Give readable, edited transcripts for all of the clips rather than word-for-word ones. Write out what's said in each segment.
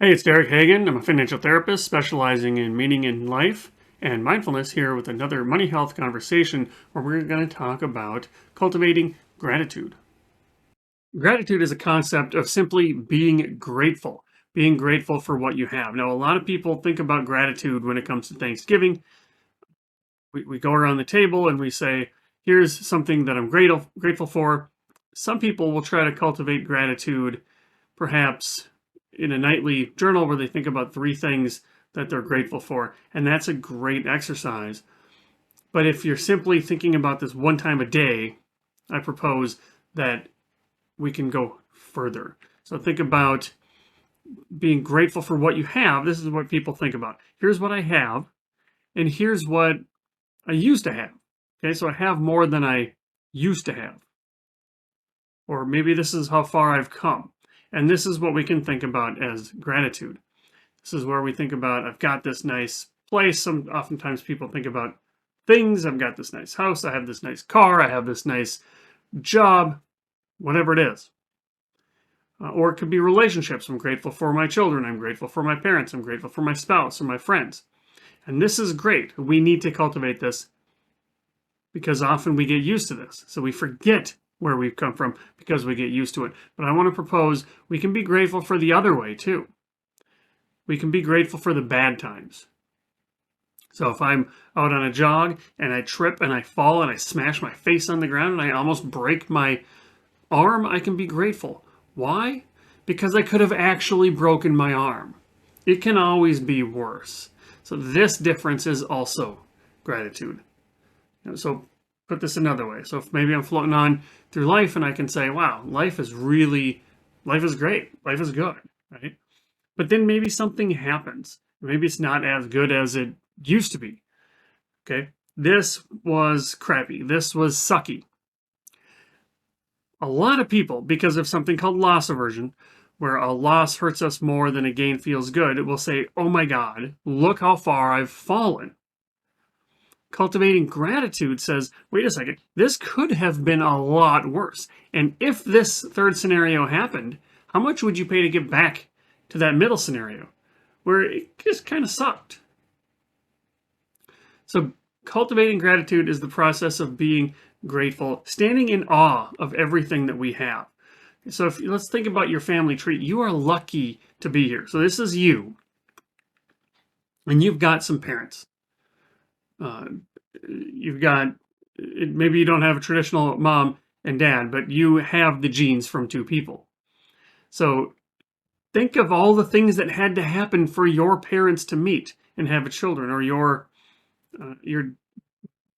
Hey, it's Derek Hagan. I'm a financial therapist specializing in meaning in life and mindfulness here with another money health conversation where we're going to talk about cultivating gratitude. Gratitude is a concept of simply being grateful for what you have. Now, a lot of people think about gratitude when it comes to Thanksgiving. We go around the table and we say, here's something that I'm grateful for. Some people will try to cultivate gratitude perhaps in a nightly journal where they think about three things that they're grateful for. And that's a great exercise. But if you're simply thinking about this one time a day, I propose that we can go further. So think about being grateful for what you have. This is what people think about. Here's what I have, and here's what I used to have. Okay, so I have more than I used to have. Or maybe this is how far I've come. And this is what we can think about as gratitude. This is where we think about, I've got this nice place. Oftentimes people think about things. I've got this nice house. I have this nice car. I have this nice job, whatever it is. Or it could be relationships. I'm grateful for my children. I'm grateful for my parents. I'm grateful for my spouse or my friends. And this is great. We need to cultivate this because often we get used to this. So we forget where we've come from because we get used to it. But I want to propose we can be grateful for the other way too. We can be grateful for the bad times. So if I'm out on a jog and I trip and I fall and I smash my face on the ground and I almost break my arm, I can be grateful. Why? Because I could have actually broken my arm. It can always be worse. So this difference is also gratitude. So put this another way. So if maybe I'm floating on through life and I can say, wow, life is great. Life is good, right? But then maybe something happens. Maybe it's not as good as it used to be. Okay. This was crappy. This was sucky. A lot of people, because of something called loss aversion, where a loss hurts us more than a gain feels good, it will say, oh my God, look how far I've fallen. Cultivating gratitude says, wait a second, this could have been a lot worse. And if this third scenario happened, how much would you pay to get back to that middle scenario where it just kind of sucked? So, cultivating gratitude is the process of being grateful, standing in awe of everything that we have. So, let's think about your family tree. You are lucky to be here. So, this is you, and you've got some parents. Uh, you've got maybe you don't have a traditional mom and dad, but you have the genes from two people. So think of all the things that had to happen for your parents to meet and have children, or your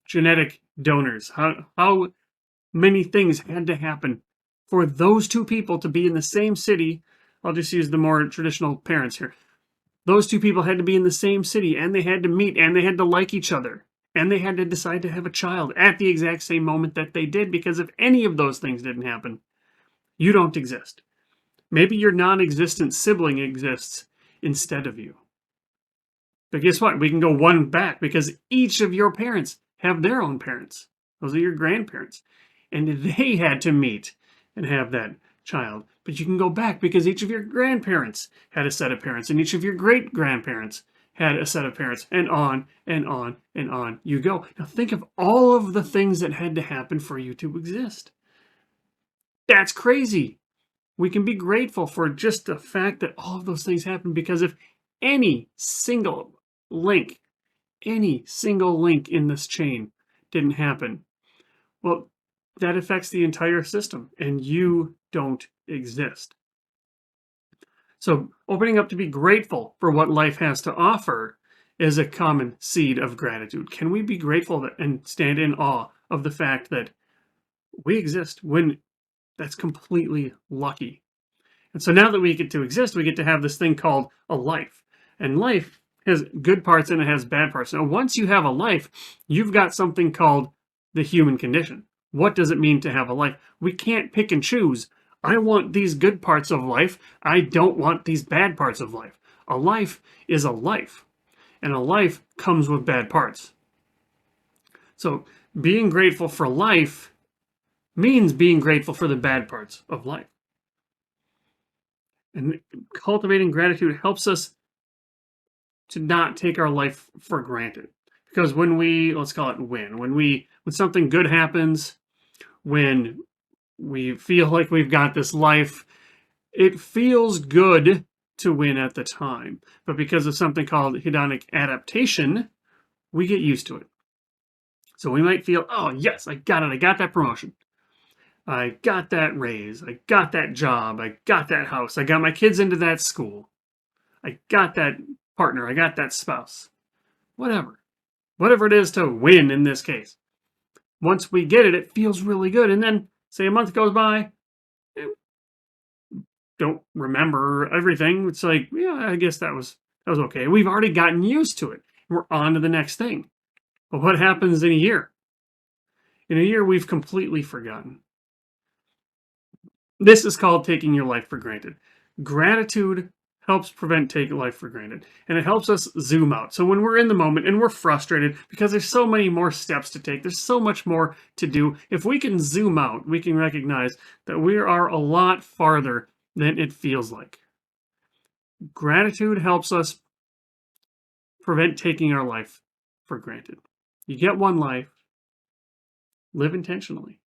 genetic donors. How many things had to happen for those two people to be in the same city? I'll just use the more traditional parents here. Those two people had to be in the same city, and they had to meet, and they had to like each other, and they had to decide to have a child at the exact same moment that they did, because if any of those things didn't happen, you don't exist. Maybe your non-existent sibling exists instead of you. But guess what? We can go one back because each of your parents have their own parents. Those are your grandparents. And they had to meet and have that child. But you can go back because each of your grandparents had a set of parents, and each of your great grandparents had a set of parents, and on and on and on you go. Now think of all of the things that had to happen for you to exist. That's crazy. We can be grateful for just the fact that all of those things happen, because if any single link, any single link in this chain didn't happen, well, that affects the entire system and you don't exist. So, opening up to be grateful for what life has to offer is a common seed of gratitude. Can we be grateful and stand in awe of the fact that we exist when that's completely lucky? And so now that we get to exist, we get to have this thing called a life. And life has good parts and it has bad parts. Now, once you have a life, you've got something called the human condition. What does it mean to have a life? We can't pick and choose. I want these good parts of life. I don't want these bad parts of life. A life is a life, and a life comes with bad parts. So being grateful for life means being grateful for the bad parts of life. And cultivating gratitude helps us to not take our life for granted. Because when we, let's call it when something good happens, when we feel like we've got this life, it feels good to win at the time. But because of something called hedonic adaptation, we get used to it. So we might feel, oh, yes, I got it. I got that promotion. I got that raise. I got that job. I got that house. I got my kids into that school. I got that partner. I got that spouse. Whatever. Whatever it is to win in this case. Once we get it, it feels really good. And then, say a month goes by, don't remember everything. It's like, yeah, I guess that was okay. We've already gotten used to it. We're on to the next thing. But what happens in a year? In a year, we've completely forgotten. This is called taking your life for granted. Gratitude helps prevent taking life for granted, and it helps us zoom out. So when we're in the moment and we're frustrated because there's so many more steps to take, there's so much more to do, if we can zoom out, we can recognize that we are a lot farther than it feels like. Gratitude helps us prevent taking our life for granted. You get one life, live intentionally.